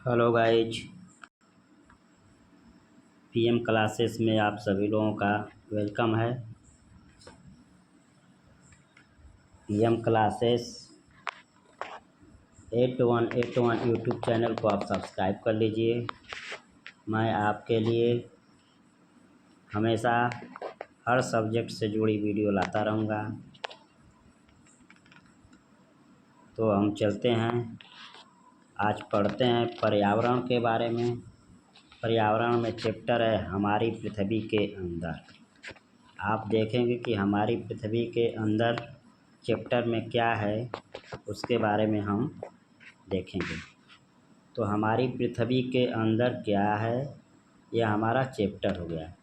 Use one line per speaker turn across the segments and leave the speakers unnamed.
Hello guys, PM classes में आप सभी लोगों का वेलकम है। पीएम क्लासेस 8181 यूट्यूब चैनल को आप सब्सक्राइब कर लीजिए। मैं आपके लिए हमेशा हर सब्जेक्ट से जुड़ी वीडियो लाता रहूँगा। तो हम चलते हैं, आज पढ़ते हैं पर्यावरण के बारे में। पर्यावरण में चैप्टर है हमारी पृथ्वी के अंदर। आप देखेंगे कि हमारी पृथ्वी के अंदर चैप्टर में क्या है, उसके बारे में हम देखेंगे। तो हमारी पृथ्वी के अंदर क्या है, यह हमारा चैप्टर हो गया।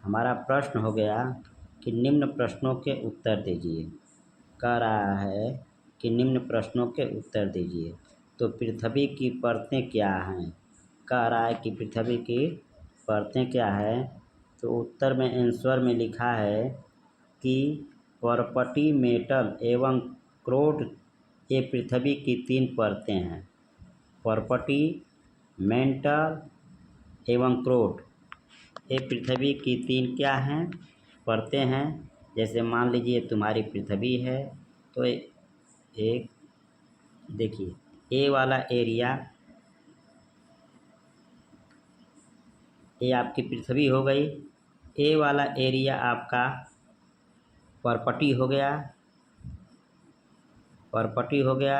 हमारा प्रश्न हो गया कि निम्न प्रश्नों के उत्तर दीजिए। कह रहा है कि निम्न प्रश्नों के उत्तर दीजिए। तो पृथ्वी की परतें क्या हैं? कह रहा है कि पृथ्वी की परतें क्या है। तो उत्तर में आंसर में लिखा है कि पर्पटी, मेटल एवं क्रोड ये पृथ्वी की 3 परतें हैं। पर्पटी, मेटल एवं क्रोड ये पृथ्वी की 3 क्या हैं? परतें हैं। जैसे मान लीजिए तुम्हारी पृथ्वी है, तो एक देखिए ए वाला एरिया, ये आपकी पृथ्वी हो गई। ए वाला एरिया आपका पर्पटी हो गया। पर्पटी हो गया।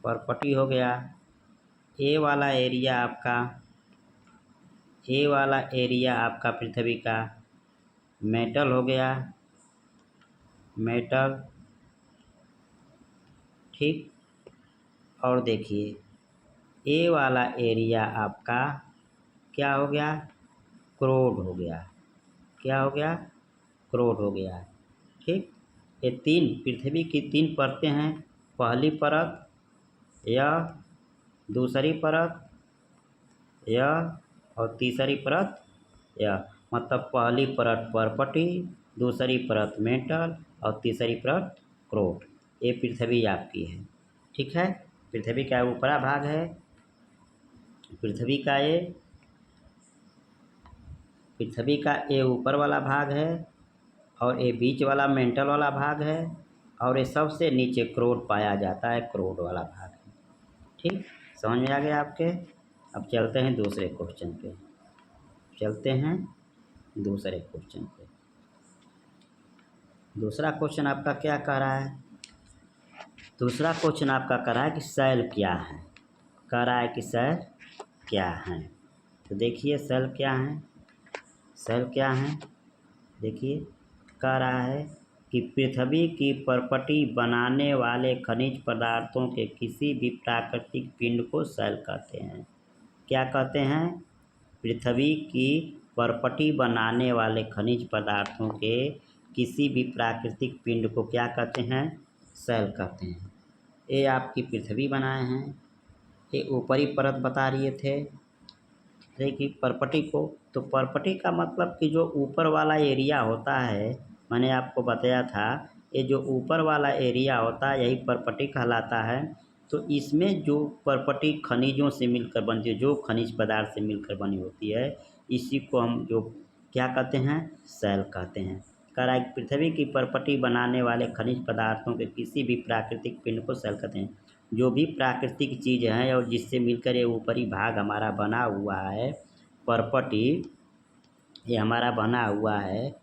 पर्पटी हो गया। ए वाला एरिया आपका पृथ्वी का मेटल हो गया। मेटल, ठीक। और देखिए ए वाला एरिया आपका क्या हो गया? क्रोड हो गया। क्या हो गया? क्रोड हो गया, ठीक। ये 3 पृथ्वी की 3 परतें हैं। पहली परत, यह, दूसरी परत यह, और तीसरी परत यह। मतलब पहली परत पर्पटी, दूसरी परत मेटल और तीसरी परत क्रोड। ये पृथ्वी आपकी है, ठीक है। पृथ्वी का ऊपरा भाग है, पृथ्वी का ये ऊपर वाला भाग है, और ये बीच वाला मेंटल वाला भाग है, और ये सबसे नीचे क्रोड पाया जाता है, क्रोड वाला भाग है, ठीक। समझ में आ गया आपके? अब चलते हैं दूसरे क्वेश्चन पे। दूसरा क्वेश्चन आपका क्या कह रहा है? दूसरा क्वेश्चन आपका कह रहा है कि सेल क्या है। कह रहा है कि सेल क्या है। तो देखिए सेल क्या है। सेल क्या है, देखिए। कह रहा है कि पृथ्वी की परपटी बनाने वाले खनिज पदार्थों के किसी भी प्राकृतिक पिंड को सेल कहते हैं। क्या कहते हैं? पृथ्वी की परपटी बनाने वाले खनिज पदार्थों के किसी भी प्राकृतिक पिंड को क्या कहते हैं? सेल कहते हैं। ये आपकी पृथ्वी बनाए हैं। ये ऊपरी परत बता रहे थे कि परपटी को, तो परपटी का मतलब कि जो ऊपर वाला एरिया होता है, मैंने आपको बताया था, ये जो ऊपर वाला एरिया होता है यही परपटी कहलाता है। तो इसमें जो परपटी खनिजों से मिलकर बनती है, जो खनिज पदार्थ से मिलकर बनी होती है, इसी को हम जो क्या कहते हैं? सेल कहते हैं। कह रहा है कि पृथ्वी की परपटी बनाने वाले खनिज पदार्थों के किसी भी प्राकृतिक पिंड को सेल कहते हैं। जो भी प्राकृतिक चीज़ है और जिससे मिलकर ये ऊपरी भाग हमारा बना हुआ है, परपटी, ये हमारा बना हुआ है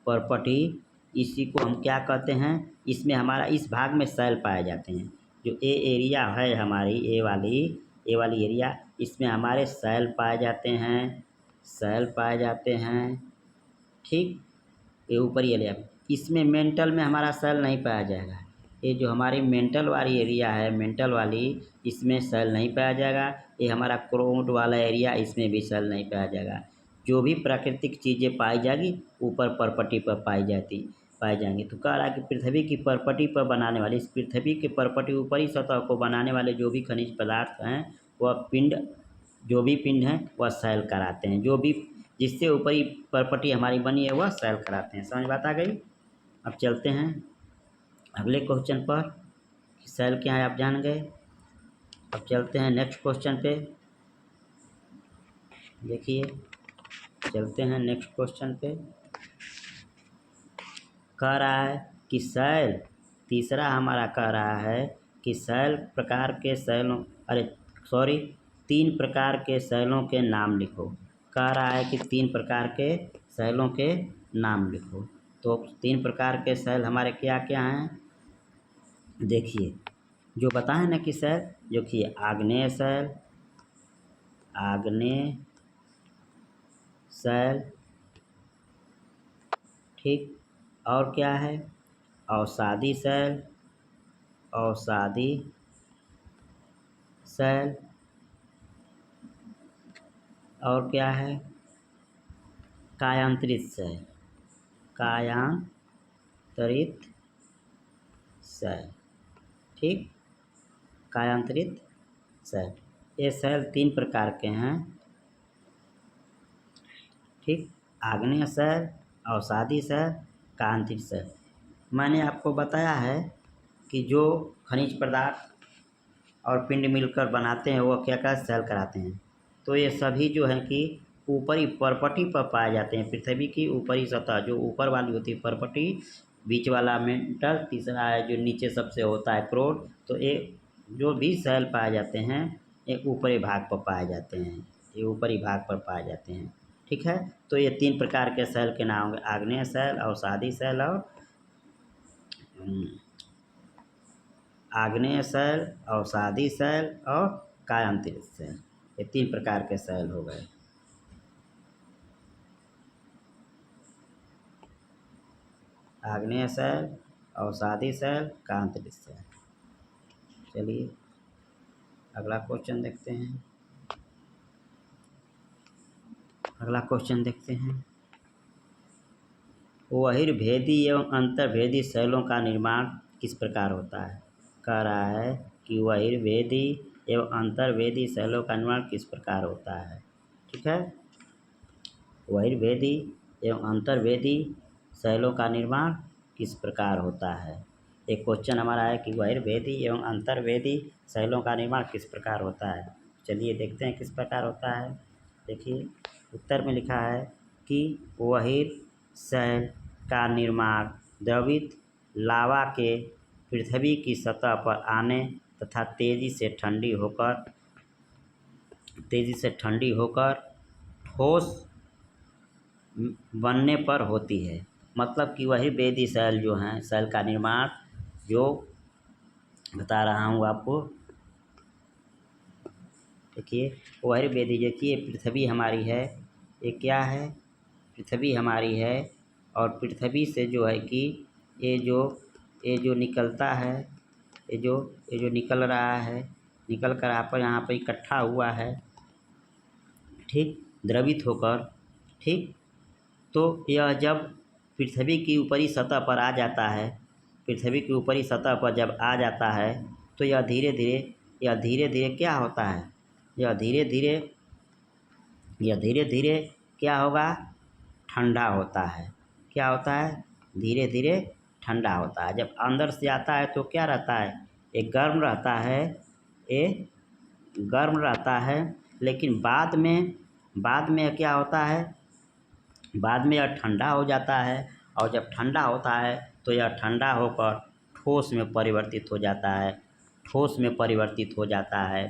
परपटी, इसी को हम क्या कहते हैं? इसमें हमारा इस भाग में सेल पाए जाते हैं। जो ए एरिया है हमारी, ए वाली एरिया, इसमें हमारे सेल पाए जाते हैं, ठीक। ये ऊपरी एरिया, इसमें मेंटल में हमारा सेल नहीं पाया जाएगा। ये जो हमारी मेंटल वाली एरिया है, मेंटल वाली, इसमें सेल नहीं पाया जाएगा। ये हमारा क्रोड वाला एरिया, इसमें भी सेल नहीं पाया जाएगा। जो भी प्राकृतिक चीज़ें पाई जाएगी ऊपर परपटी पर पाई जाएंगी। तो कह रहा है कि पृथ्वी की परपटी पर बनाने वाली, इस पृथ्वी के परपटी ऊपरी सतह को बनाने वाले जो भी खनिज पदार्थ हैं, वह जो भी पिंड हैं वह सेल कराते हैं। जो भी जिससे ऊपरी परपटी हमारी बनी है वह सेल कराते हैं। समझ बात आ गई? अब चलते हैं अगले क्वेश्चन पर कि सेल क्या है आप जान गए। अब चलते हैं नेक्स्ट क्वेश्चन पे। देखिए, चलते हैं नेक्स्ट क्वेश्चन पे। कह रहा है कि शैल, तीसरा हमारा कह रहा है कि शैल प्रकार के शैलों, सॉरी, 3 प्रकार के शैलों के नाम लिखो। कह रहा है कि 3 प्रकार के शैलों के नाम लिखो। तो 3 प्रकार के शैल हमारे क्या क्या हैं? देखिए, जो बताएं ना कि शैल, देखिए आग्नेय शैल, आग्नेय शैल, ठीक, और क्या है? अवसादी शैल, अवसादी शैल, और क्या है? कायांतरित शैल, कायांतरित शैल, ठीक, कायांतरित शैल। ये शैल 3 प्रकार के हैं, ठीक, आग्नेय शैल, अवसादी शैल, कायांतरित शैल। मैंने आपको बताया है कि जो खनिज पदार्थ और पिंड मिलकर बनाते हैं वो क्या क्या शैल कराते हैं। तो ये सभी जो हैं कि ऊपरी परपटी पर पाए जाते हैं। पृथ्वी की ऊपरी सतह जो ऊपर वाली होती है परपटी, बीच वाला मेंटल, तीसरा है जो नीचे सबसे होता है क्रोड। तो ये जो भी शैल पाए जाते हैं ये ऊपरी भाग पर पाए जाते हैं, ये ऊपरी भाग पर पाए जाते हैं, ठीक है। तो ये 3 प्रकार के शैल के नाम होंगे, आग्नेय शैल, अवसादी शैल और आग्नेय शैल, अवसादी शैल और कायांतरित शैल। ये 3 प्रकार के शैल हो गए। आग्नेय शैल, अवसादी शैल, कायांतरित शैल। चलिए अगला क्वेश्चन देखते हैं। अगला क्वेश्चन देखते हैं। बहिर्भेदी एवं अंतर्भेदी शैलों का निर्माण किस प्रकार होता है? कह रहा है कि बहिर्भेदी एवं अंतर्भेदी शैलों का निर्माण किस प्रकार होता है, ठीक है। बहिर्भेदी एवं अंतर्भेदी शैलों का निर्माण किस प्रकार होता है? एक क्वेश्चन हमारा है कि बहिर्भेदी एवं अंतर्भेदी शैलों का निर्माण किस प्रकार होता है। चलिए देखते हैं किस प्रकार होता है। देखिए उत्तर में लिखा है कि बहिर्शैल का निर्माण द्रवित लावा के पृथ्वी की सतह पर आने तथा तेज़ी से ठंडी होकर ठोस बनने पर होती है। मतलब कि वही वेदी शैल जो हैं, शैल का निर्माण जो बता रहा हूँ आपको। देखिए वही वेदी, देखिए पृथ्वी हमारी है, ये क्या है? पृथ्वी हमारी है और पृथ्वी से जो है कि ये जो निकलता है, ये जो निकल रहा है, निकल कर यहाँ पर इकट्ठा हुआ है, ठीक, द्रवित होकर, ठीक। तो यह जब पृथ्वी की ऊपरी सतह पर आ जाता है, पृथ्वी की ऊपरी सतह पर जब आ जाता है तो यह धीरे धीरे क्या होता है? यह धीरे धीरे क्या होगा? ठंडा होता है। क्या होता है? धीरे धीरे ठंडा होता है। जब अंदर से आता है तो क्या रहता है? ये गर्म रहता है, ये गर्म रहता है, लेकिन बाद में क्या होता है? बाद में यह ठंडा हो जाता है और जब ठंडा होता है तो यह ठंडा होकर ठोस में परिवर्तित हो जाता है, ठोस में परिवर्तित हो जाता है,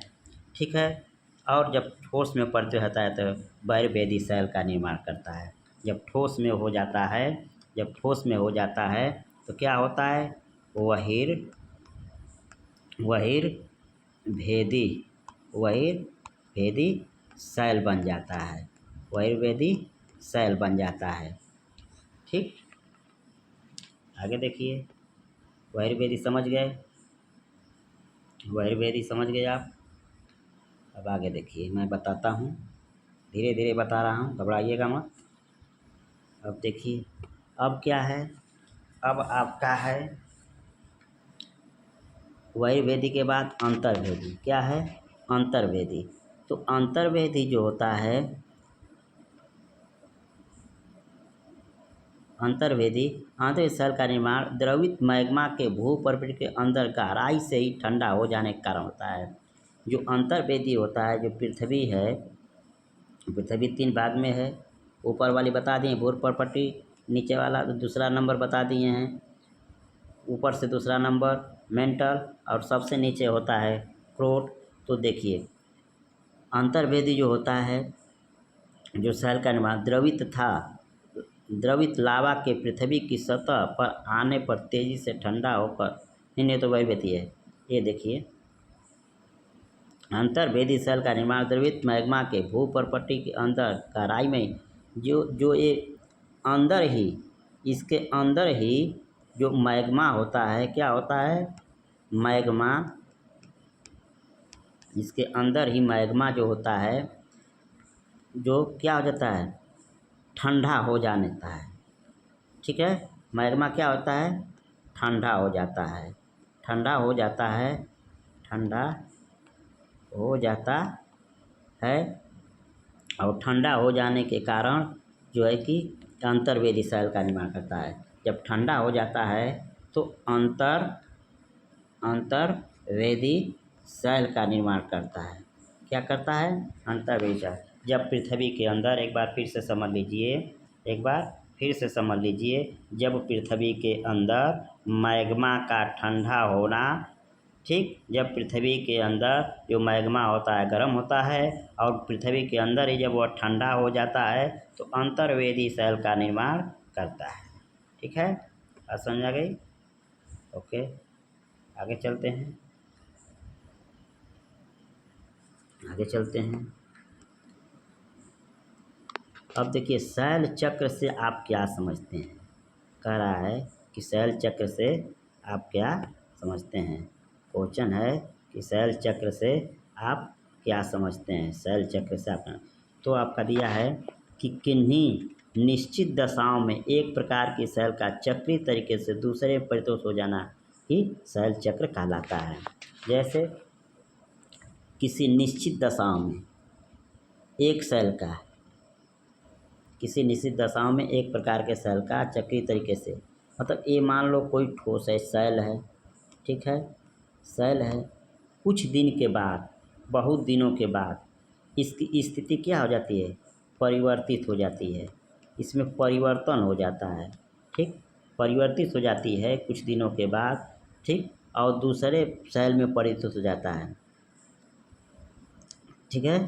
ठीक है। और जब ठोस में परिवर्तित होता है तो बहिर्भेदी शैल का निर्माण करता है। जब ठोस में हो जाता है, जब ठोस में हो जाता है तो क्या होता है? बहिर्भेदी शैल बन जाता है, बहिर्भेदी शैल बन जाता है, ठीक। आगे देखिए, बहिर्भेदी समझ गए, बहिर्भेदी समझ गए आप। अब आगे देखिए, मैं बताता हूँ, धीरे धीरे बता रहा हूँ, घबराइएगा मत। अब देखिए, अब क्या है? अब आपका है बहिर्भेदी के बाद अंतर्भेदी। क्या है? अंतर्भेदी। तो अंतर्भेदी जो होता है, अंतर्भेदी शैल का निर्माण द्रवित मैग्मा के भूपर्वत के अंदर गहराई से ही ठंडा हो जाने के कारण होता है। जो अंतर्वेदी होता है, जो पृथ्वी है, पृथ्वी 3 भाग में है। ऊपर वाली बता दिए भूर प्रॉपर्टी, नीचे वाला दूसरा नंबर बता दिए हैं, ऊपर से दूसरा नंबर मेंटल और सबसे नीचे होता है क्रोट। तो देखिए अंतर्वेदी जो होता है, जो सेल का निर्माण द्रवित था, द्रवित लावा के पृथ्वी की सतह पर आने पर तेजी से ठंडा होकर, नहीं तो वही बेती है। ये देखिए अंतर्वेदी सेल का निर्माण द्रवित मैग्मा के भूपर्पट्टी के अंदर गहराई में, जो ये अंदर ही, इसके अंदर ही जो मैग्मा होता है, क्या होता है मैग्मा, इसके अंदर ही मैग्मा जो होता है, जो क्या हो जाता है ठंडा हो जाता है। ठीक है, मैग्मा क्या होता है ठंडा हो जाता है, ठंडा हो जाता है, ठंडा हो जाता है। और ठंडा हो जाने के कारण जो है कि अंतर्वेदी सेल का निर्माण करता है। जब ठंडा हो जाता है तो अंतर्वेदी सेल का निर्माण करता है। क्या करता है अंतर्वेदी सेल। जब पृथ्वी के अंदर, एक बार फिर से समझ लीजिए, एक बार फिर से समझ लीजिए, जब पृथ्वी के अंदर मैग्मा का ठंडा होना, ठीक, जब पृथ्वी के अंदर जो मैग्मा होता है गर्म होता है और पृथ्वी के अंदर ही जब वह ठंडा हो जाता है तो अंतर्वेदी सेल का निर्माण करता है। ठीक है, बात समझ आ गई। ओके, आगे चलते हैं, आगे चलते हैं। अब देखिए सेल चक्र से आप क्या समझते हैं। कह रहा है कि सेल चक्र से आप क्या समझते हैं। क्वेश्चन है कि सेल चक्र से आप क्या समझते हैं। सेल चक्र से आप, तो आपका दिया है कि किन्हीं निश्चित दशाओं में एक प्रकार की सेल का चक्रीय तरीके से दूसरे परितोष हो जाना ही सेल चक्र कहलाता है। जैसे किसी निश्चित दशाओं में एक सेल का, किसी निश्चित दशाओं में एक प्रकार के सेल का चक्रीय तरीके से, मतलब ये मान लो कोई ठोस है, सेल है, ठीक है, सेल है, कुछ दिन के बाद, बहुत दिनों के बाद इसकी स्थिति क्या हो जाती है परिवर्तित हो जाती है, इसमें परिवर्तन हो जाता है। ठीक, परिवर्तित हो जाती है कुछ दिनों के बाद, ठीक, और दूसरे सेल में परिवर्तित हो जाता है। ठीक है,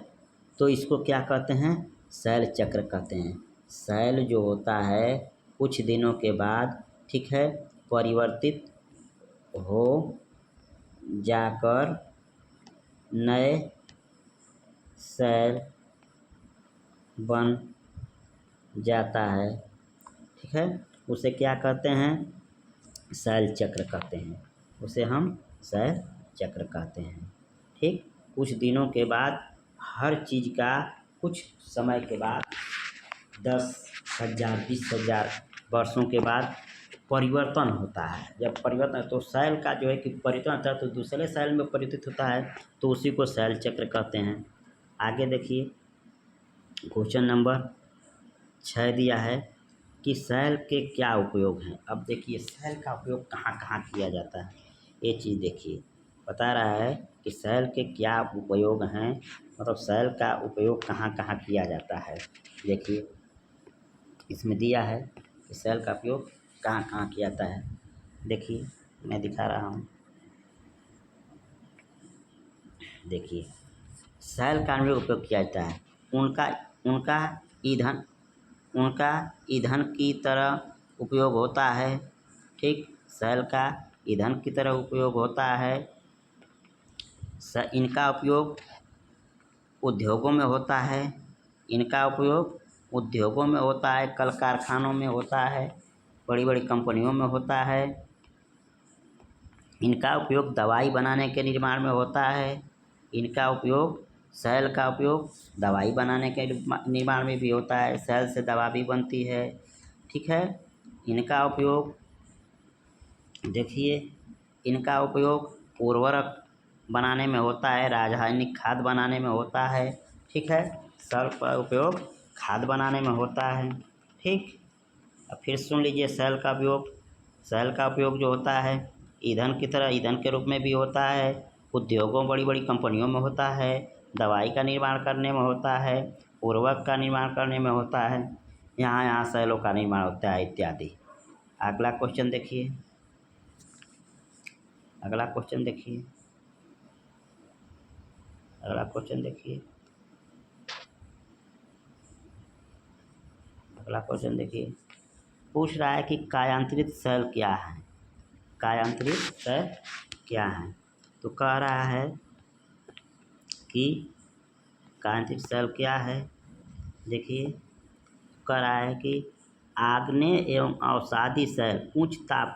तो इसको क्या कहते हैं सेल चक्र कहते हैं। सेल जो होता है कुछ दिनों के बाद, ठीक है, परिवर्तित हो जाकर नए सेल बन जाता है। ठीक है, उसे क्या कहते हैं सेल चक्र कहते हैं, उसे हम सेल चक्र कहते हैं। ठीक, कुछ दिनों के बाद हर चीज़ का कुछ समय के बाद 10,000 20,000 वर्षों के बाद परिवर्तन होता है। जब परिवर्तन, तो सेल का जो है कि परिवर्तन होता है तो दूसरे सेल में परिवर्तित होता है, तो उसी को सेल चक्र कहते हैं। आगे देखिए क्वेश्चन नंबर 6 दिया है कि सेल के क्या उपयोग हैं। अब देखिए सेल का उपयोग कहाँ कहाँ किया जाता है, ये चीज़ देखिए। बता रहा है कि सेल के क्या उपयोग हैं, मतलब सेल का उपयोग कहाँ कहाँ किया जाता है। देखिए इसमें दिया है कि सेल का उपयोग कहाँ कहाँ किया जाता है। देखिए मैं दिखा रहा हूँ, देखिए सेल का भी उपयोग किया जाता है, उनका उनका ईंधन, उनका ईंधन की तरह उपयोग होता है। ठीक, सेल का ईंधन की तरह उपयोग होता है। इनका उपयोग उद्योगों में होता है, इनका उपयोग उद्योगों में होता है, कल कारखानों में होता है, बड़ी बड़ी कंपनियों में होता है। इनका उपयोग दवाई बनाने के निर्माण में होता है। इनका उपयोग, सेल का उपयोग दवाई बनाने के निर्माण में भी होता है, सेल से दवा भी बनती है। ठीक है, इनका उपयोग देखिए, इनका उपयोग उर्वरक बनाने में होता है, रासायनिक खाद बनाने में होता है। ठीक है, सेल का उपयोग खाद बनाने में होता है। ठीक, अब फिर सुन लीजिए सेल का उपयोग। सेल का उपयोग जो होता है ईंधन की तरह, ईंधन के रूप में भी होता है, उद्योगों बड़ी बड़ी कंपनियों में होता है, दवाई का निर्माण करने में होता है, उर्वरक का निर्माण करने में होता है, यहाँ यहाँ सेलों का निर्माण होता है इत्यादि। अगला क्वेश्चन देखिए, अगला क्वेश्चन देखिए, अगला क्वेश्चन देखिए, अगला क्वेश्चन देखिए। पूछ रहा है कि कायांतरित सेल क्या है, कायांतरित सेल क्या है। तो कह रहा है कि कायांतरित सेल क्या है, देखिए कह रहा है कि आग्नेय एवं अवसादी सेल उच्च ताप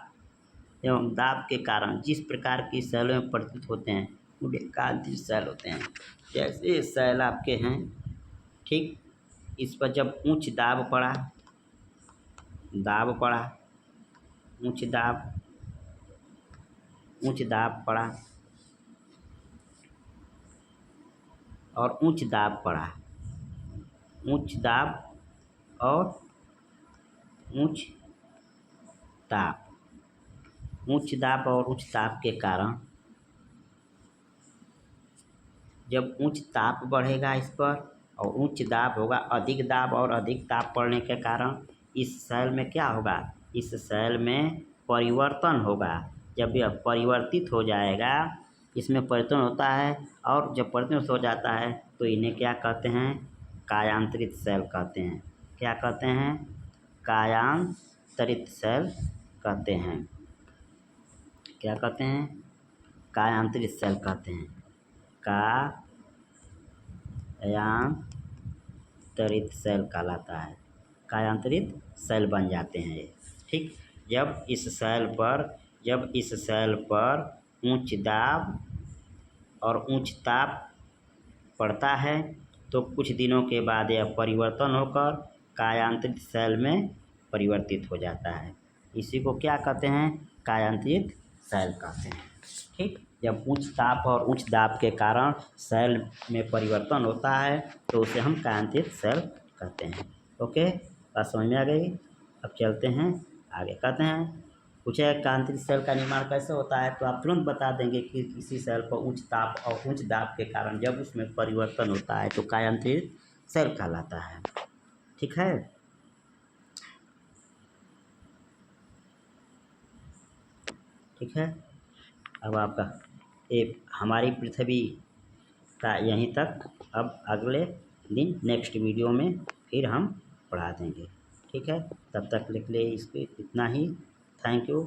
एवं दाब के कारण जिस प्रकार की सेलों में परिवर्तित होते हैं उन्हें कायांतरित सेल होते हैं। जैसे सेल आपके हैं, ठीक, इस पर जब उच्च दाब पड़ा, दाब पड़ा, उच्च दाब, उच्च दाब पड़ा और उच्च दाब पड़ा, उच्च दाब और उच्च ताप, उच्च दाब और उच्च ताप के कारण जब उच्च ताप बढ़ेगा इस पर और उच्च दाब होगा, अधिक दाब और अधिक ताप पड़ने के कारण इस सेल में क्या होगा, इस सेल में परिवर्तन होगा। जब यह परिवर्तित हो जाएगा, इसमें परिवर्तन होता है और जब परिवर्तन हो जाता है तो इन्हें क्या कहते हैं, कायांतरित सेल कहते हैं। क्या कहते हैं, कायांतरित सेल कहते हैं। क्या कहते हैं, कायांतरित सेल कहते हैं। कायांतरित सेल कहलाता है, कायांतरित सेल बन जाते हैं ये, ठीक। जब इस सेल पर उच्च दाब और उच्च ताप पड़ता है तो कुछ दिनों के बाद यह परिवर्तन होकर कायांतरित सेल में परिवर्तित हो जाता है। इसी को क्या कहते हैं, कायांतरित सेल कहते हैं, ठीक। जब उच्च ताप और उच्च दाब के कारण सेल में परिवर्तन होता है तो उसे हम कायांतरित सेल कहते हैं। ओके, बात समझ में आ गई। अब चलते हैं आगे। कहते हैं पूछे कायांतरित सेल का निर्माण कैसे होता है, तो आप तुरंत बता देंगे कि किसी सेल पर उच्च ताप और उच्च दाब के कारण जब उसमें परिवर्तन होता है तो कायांतरित सेल कहलाता है, ठीक है। ठीक है, अब आपका एक हमारी पृथ्वी का यहीं तक, अब अगले दिन नेक्स्ट वीडियो में फिर हम पढ़ा देंगे, ठीक है। तब तक के लिए इसको इतना ही। Thank you.